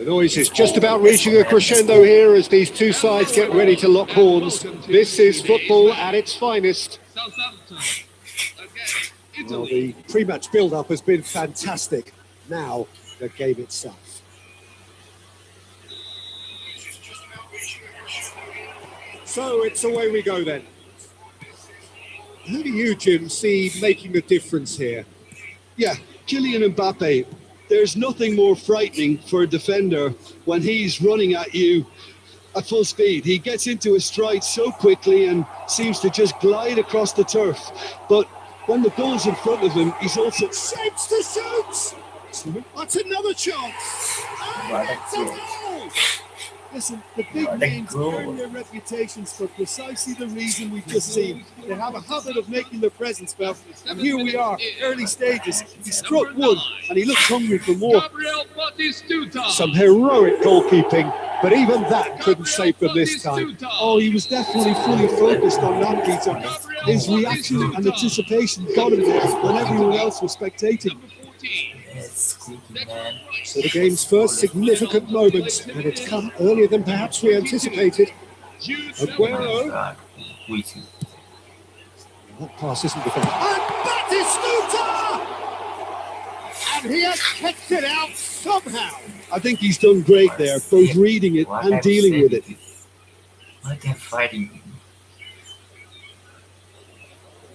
The noise is just about reaching a crescendo here as these two sides get ready to lock horns. This is football at its finest. Southampton against Well, Italy. the pre-match build-up has been fantastic. Now, the game itself. So it's away we go then. Who do you, Jim, see making a difference here? Yeah, Kylian Mbappe. There's nothing more frightening for a defender when he's running at you at full speed. He gets into his stride so quickly and seems to just glide across the turf. But when the goal's in front of him, he's also Shapes to shoot! That's another chance! What a It's a goal. goal! Listen, the big What a names goal. earn their reputations for precisely the reason we've just seen. They have a habit of making their presence felt. And here we are, early stages. He struck one and he looks hungry for more. Gabriel Batistuta. Some heroic goalkeeping, but even that couldn't save them this time. Oh, he was definitely fully focused on that, Peter. His reaction and anticipation got him there when everyone else was spectating. Number 14. It's squeaky, man. So the game's first significant moment, and it's come earlier than perhaps we anticipated. Jude Oh my Aguero. God. Waiting. That pass isn't defended. And Batistuta! And he has kept it out somehow. I think he's done great there, both reading it What and I'm dealing with it. saying is, what they're fighting.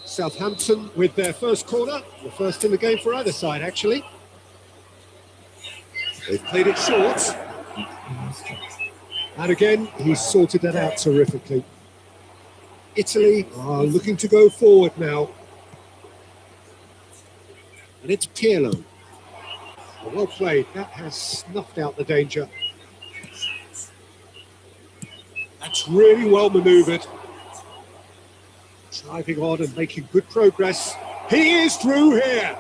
Southampton with their first corner, the first in the game for either side, actually. They've played it short, and again, he's sorted that out terrifically. Italy are looking to go forward now. And it's Pirlo. Well played, that has snuffed out the danger. That's really well manoeuvred. Driving on and making good progress. He is through here.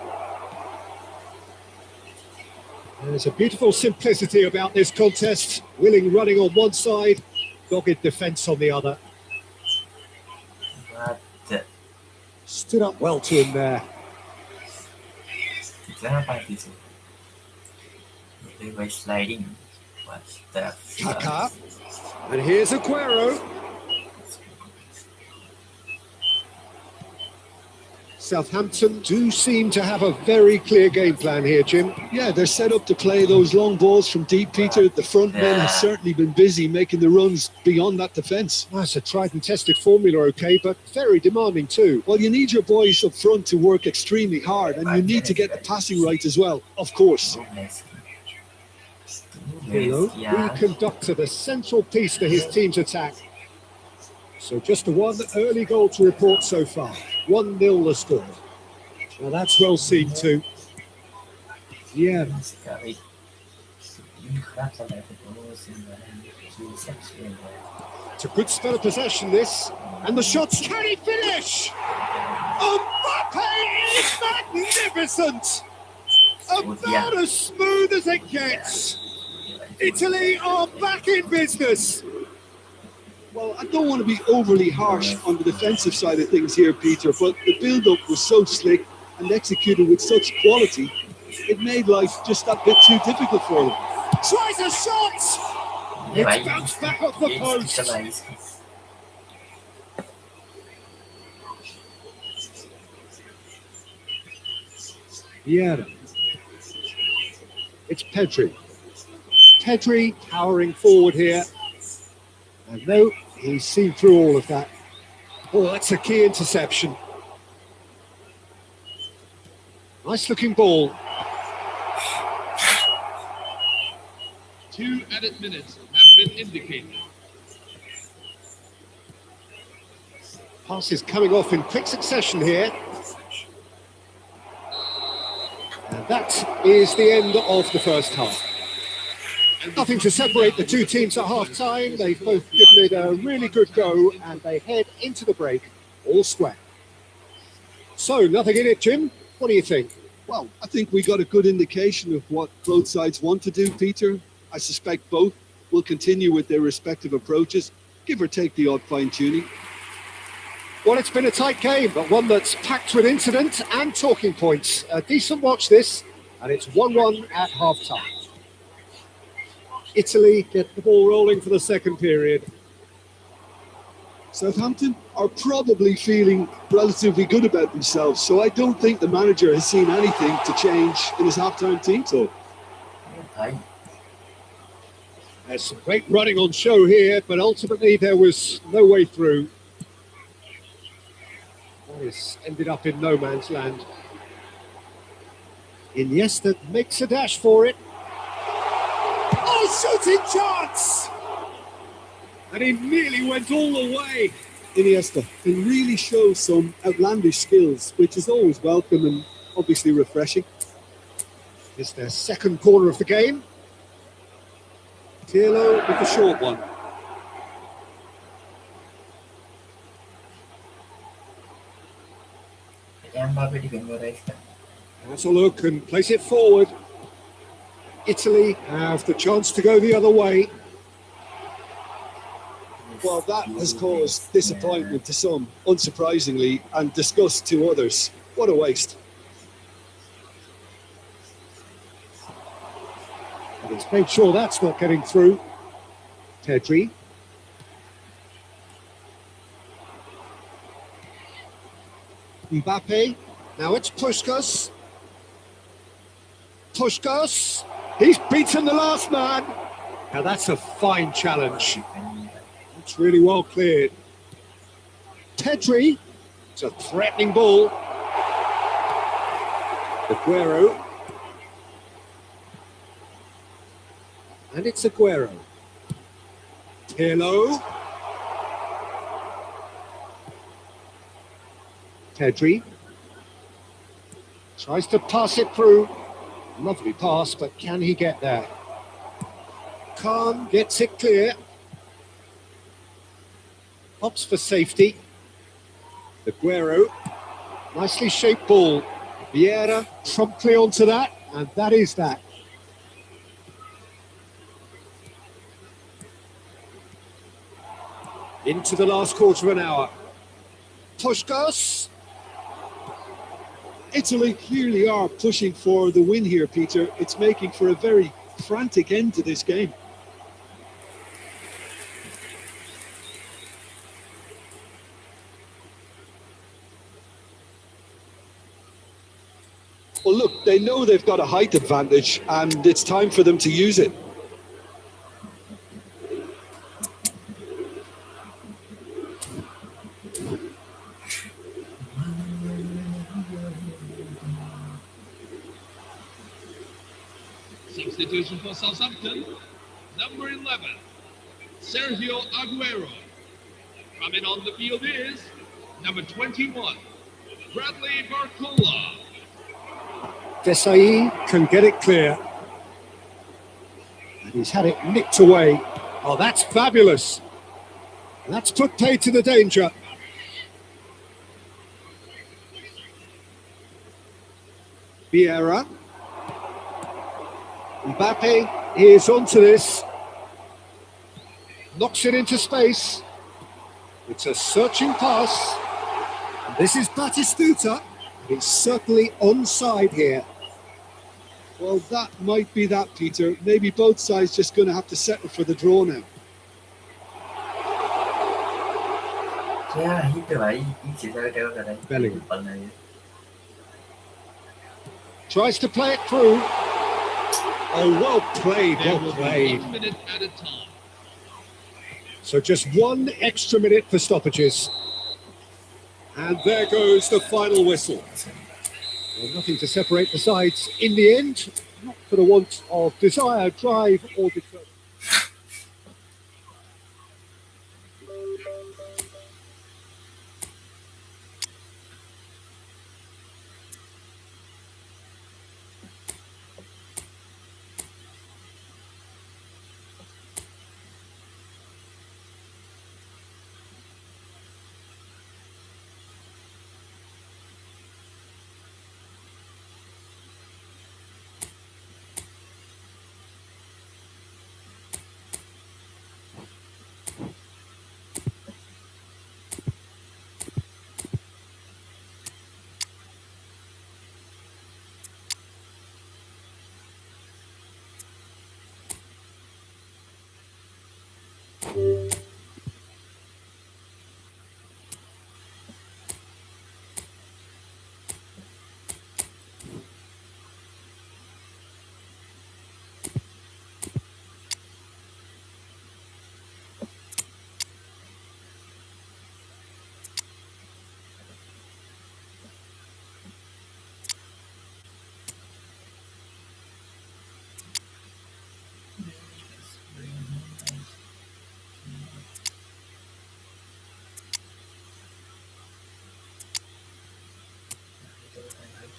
There's a beautiful simplicity about this contest. Willing running on one side, dogged defence on the other. What the? Stood up well to him there. Kenapa gitu? They were sliding. What the fuck? Kaká. And here's Aguero. Southampton do seem to have a very clear game plan here, Jim. Yeah, they're set up to play those long balls from deep, Peter. The front men have certainly been busy making the runs beyond that defence. That's a tried and tested formula, okay, but very demanding too. Well, you need your boys up front to work extremely hard, and you need to get the passing right as well, of course. Pirlo, the conductor, the central piece to his team's attack. So just one early goal to report so far. 1-0 the score. Now that's well seen too. Yeah, it's a good spell of possession this. And the shots, can he finish? Mbappe is magnificent! About as smooth as it gets. Italy are back in business. Well, I don't want to be overly harsh on the defensive side of things here, Peter, but the build-up was so slick and executed with such quality, it made life just that bit too difficult for them. Tries a shot! It's bounced back off the post. Vieira. It's Pedri. Pedri powering forward here. And no, he's seen through all of that. Oh, that's a key interception. Nice looking ball. 2 added minutes have been indicated. Passes coming off in quick succession here. And that is the end of the first half. Nothing to separate the two teams at half-time. They've both given it a really good go and they head into the break all square. So, nothing in it, Jim. What do you think? Well, I think we got a good indication of what both sides want to do, Peter. I suspect both will continue with their respective approaches, give or take the odd fine-tuning. Well, it's been a tight game, but one that's packed with incident and talking points. A decent watch this, and it's 1-1 at half-time. Italy get the ball rolling for the second period. Southampton are probably feeling relatively good about themselves, so I don't think the manager has seen anything to change in his half-time team talk. Thấy There's some great running on show here, but ultimately there was no way through. That has ended up in no man's land. Iniesta makes a dash for it. Oh, shooting chance! And he nearly went all the way. Iniesta can really show some outlandish skills, which is always welcome and obviously refreshing. It's their second corner of the game. Pirlo with the short one. em ba đi gần vào đây. Has a look and place it forward. Italy have the chance to go the other way. Well, that has caused disappointment to some, unsurprisingly, and disgust to others. What a waste. And he's made sure that's not getting through. Pedri. Mbappe. Now it's Puskas. Puskas. He's beaten the last man. Now that's a fine challenge. It's really well cleared. Pedri. It's a threatening ball. Aguero. And it's Aguero. Pirlo. Pedri. Tries to pass it through. Lovely pass, but can he get there? Khan gets it clear. Opts for safety. Aguero. Nicely shaped ball. Vieira promptly onto that, and that is that. Into the last quarter of an hour. Puskas. Italy clearly are pushing for the win here, Peter. It's making for a very frantic end to this game. Well, look, they know they've got a height advantage, and it's time for them to use it. Substitution for Southampton, number 11, Sergio Aguero. Coming on the field is number 21, Bradley Barcola. Desai can get it clear. And he's had it nicked away. Oh, that's fabulous. That's put paid to the danger. Vieira. Mbappe is onto this. Knocks it into space. It's a searching pass. And this is Batistuta. He's certainly onside here. Well, that might be that, Peter. Maybe both sides just going to have to settle for the draw now. Yeah, hít như vậy, chỉ ra kêu cái này. Bellingham. Phần này. Tries to play it through. Oh, well played, There well will be played. 1 minute at a time. So just one extra minute for stoppages. And there goes the final whistle. Well, nothing to separate the sides in the end, not for the want of desire, drive or determination.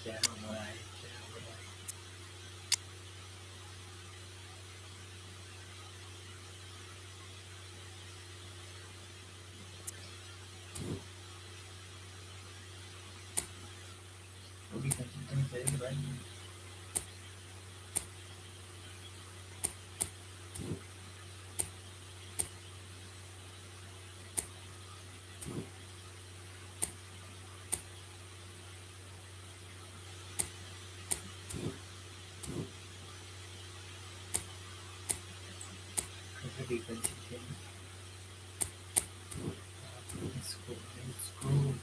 Down right. We can do that right. Could we continue? Let's go. Let's go.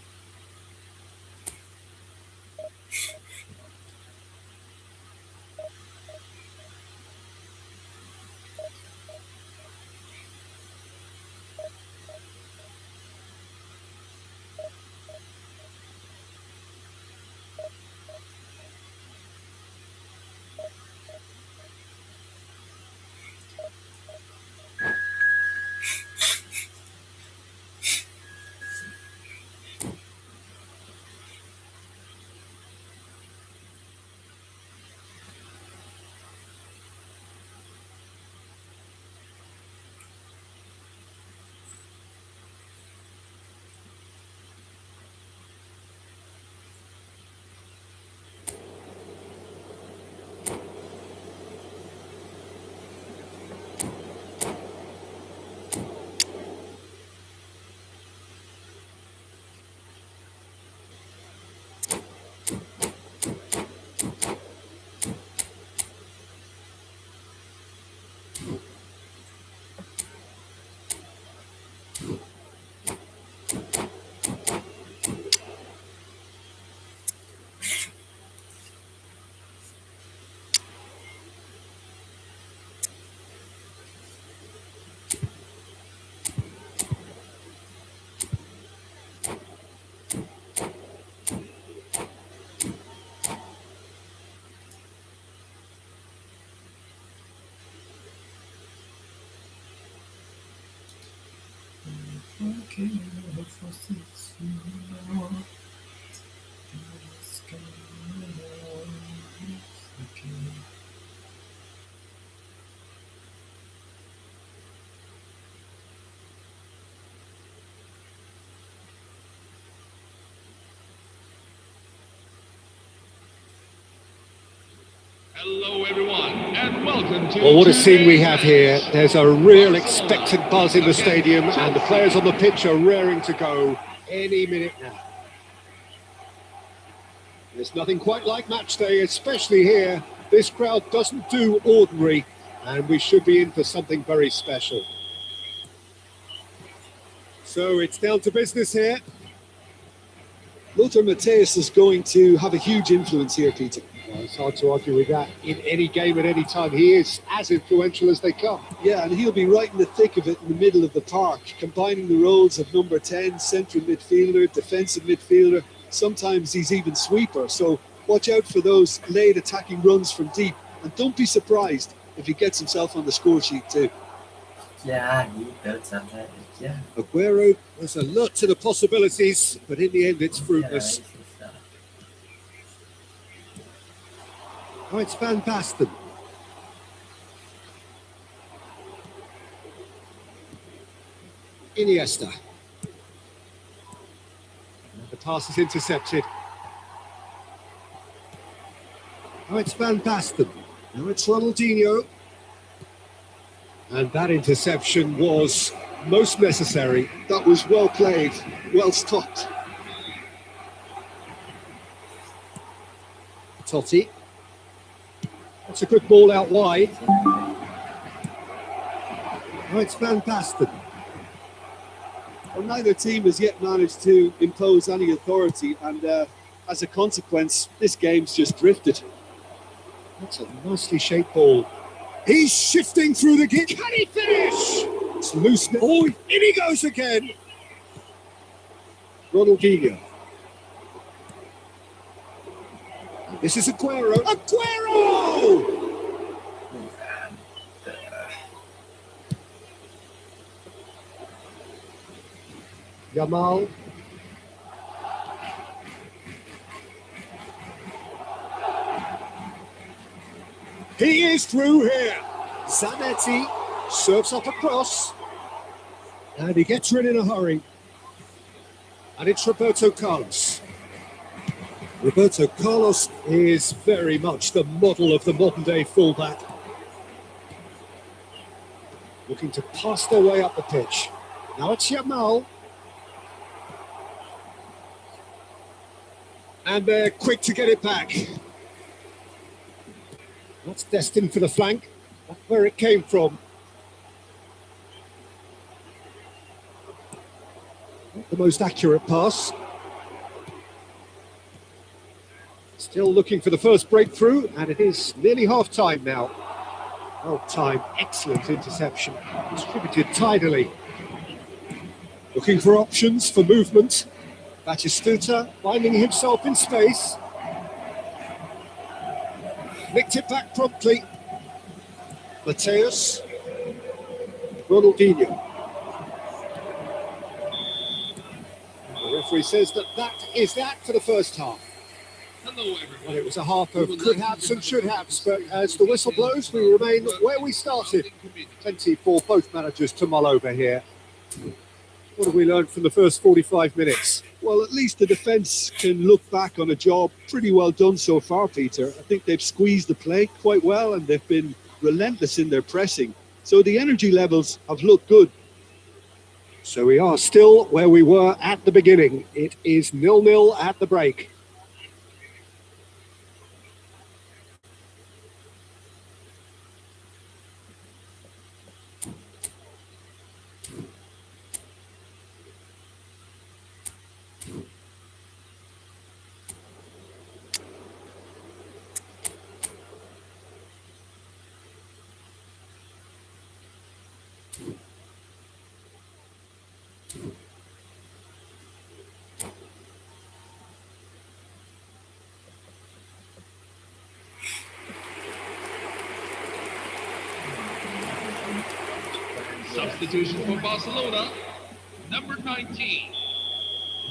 Okay, look for six. Okay. Hello, everyone, and welcome to. Well, what a scene we have here. today's There's a real expectant buzz in the stadium, and the players on the pitch are raring to go any minute now. There's nothing quite like match day, especially here. This crowd doesn't do ordinary, and we should be in for something very special. So it's down to business here. Lothar Matthäus is going to have a huge influence here, Peter. Well, it's hard to argue with that. In any game at any time, he is as influential as they come. Yeah, and he'll be right in the thick of it in the middle of the park, combining the roles of number 10, central midfielder, defensive midfielder. Sometimes he's even sweeper, so watch out for those late attacking runs from deep. And don't be surprised if he gets himself on the score sheet too. Yeah, he built something. Yeah. Aguero, there's a lot to the possibilities, but in the end it's fruitless. Oh, it's Van Basten. Iniesta. The pass is intercepted. Oh, it's Van Basten. Now it's Ronaldinho. And that interception was most necessary. That was well played, well stopped. Totti. That's a good ball out wide. Oh, it's Van Basten. Well, neither team has yet managed to impose any authority, and as a consequence, this game's just drifted. That's a nicely shaped ball. He's shifting through the gate. Can he finish? It's loose. Oh, in he goes again. Ronaldinho. This is Aguero. Aguero! Yamal. He is through here. Zanetti serves up across. And he gets rid in a hurry. And it's Roberto Carlos. Roberto Carlos is very much the model of the modern-day fullback. Looking to pass their way up the pitch. Now it's Yamal. And they're quick to get it back. That's destined for the flank. That's where it came from. Not the most accurate pass. Still looking for the first breakthrough, and it is nearly half-time now. Well-timed, excellent interception. Distributed tidily. Looking for options for movement. Batistuta finding himself in space. Nicked it back promptly. Mateus. Ronaldinho. The referee says that is that for the first half. Hello, everyone. Well, it was a half of could haves and should haves, but as the whistle blows, we remain where we started. Plenty for both managers to mull over here. What have we learned from the first 45 minutes? Well, at least the defence can look back on a job pretty well done so far, Peter. I think they've squeezed the play quite well and they've been relentless in their pressing. So the energy levels have looked good. So we are still where we were at the beginning. It is 0-0 at the break. Substitution for Barcelona, number 19,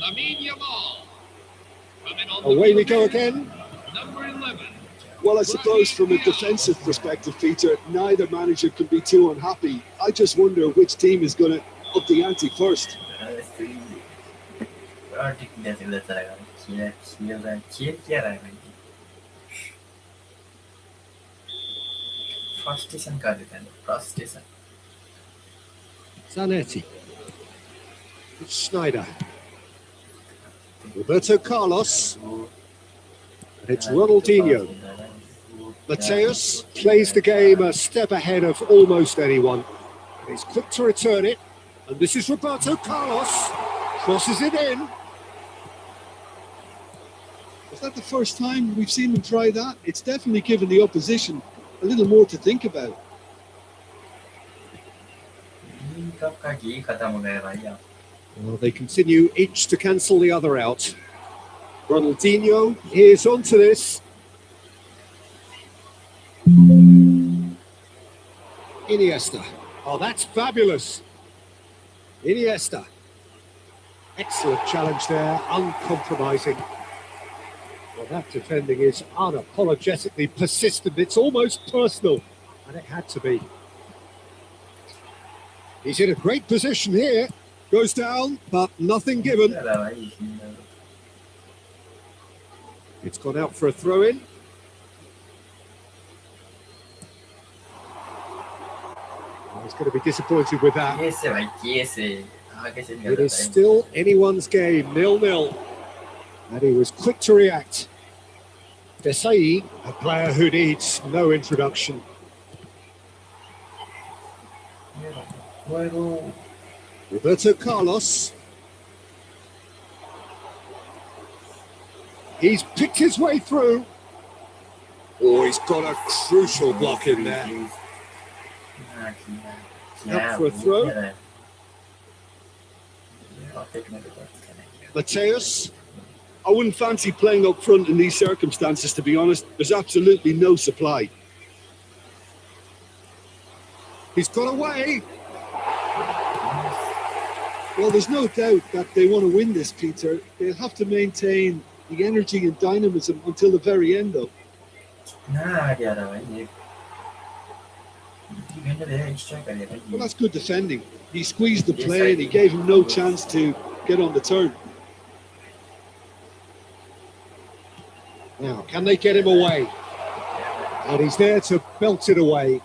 Lamine Yamal. Coming on Away we go again. Number 11. Well, I suppose from a defensive perspective, Peter, neither manager can be too unhappy. I just wonder which team is going to up the ante first. Frustration का देता है frustration. Zanetti. Schneider. Roberto Carlos. And it's Ronaldinho. Mateus plays the game a step ahead of almost anyone. And he's quick to return it. And this is Roberto Carlos. Crosses it in. Is that the first time we've seen them try that? It's definitely given the opposition a little more to think about. Well, they continue each to cancel the other out. Ronaldinho is onto this. Iniesta. Oh, that's fabulous. Iniesta. Excellent challenge there, uncompromising. Well, that defending is unapologetically persistent. It's almost personal, and it had to be. He's in a great position here. Goes down, but nothing given. It's gone out for a throw-in. He's going to be disappointed with that. It is still anyone's game, 0-0. And he was quick to react. Desai, a player who needs no introduction. Roberto Carlos. He's picked his way through. Oh, he's got a crucial block in there. Up for a throw. Mateus. I wouldn't fancy playing up front in these circumstances, to be honest. There's absolutely no supply. He's got away. Well, there's no doubt that they want to win this, Peter. They'll have to maintain the energy and dynamism until the very end, though. Well, that's good defending. He squeezed the play and he gave him no chance to get on the turn. Now, can they get him away? And he's there to belt it away.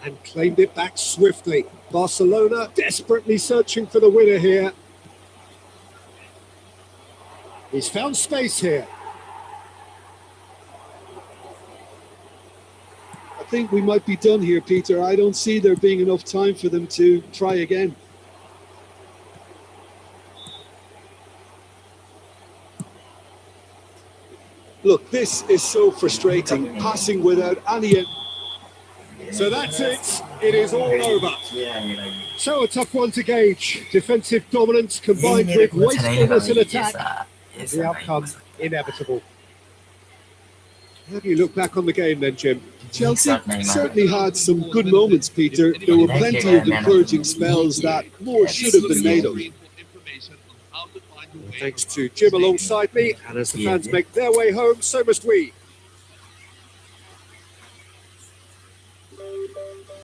And claimed it back swiftly. Barcelona desperately searching for the winner here. He's found space here. I think we might be done here, Peter. I don't see there being enough time for them to try again. Look, this is so frustrating. Passing without any... So that's it. It is all over. So a tough one to gauge. Defensive dominance combined with wastefulness in attack. The outcome inevitable. How do you look back on the game then, Jim? Chelsea certainly had some good moments, Peter. There were plenty of encouraging spells that more should have been made of. Thanks to Jim alongside me, and as the fans make their way home, so must we.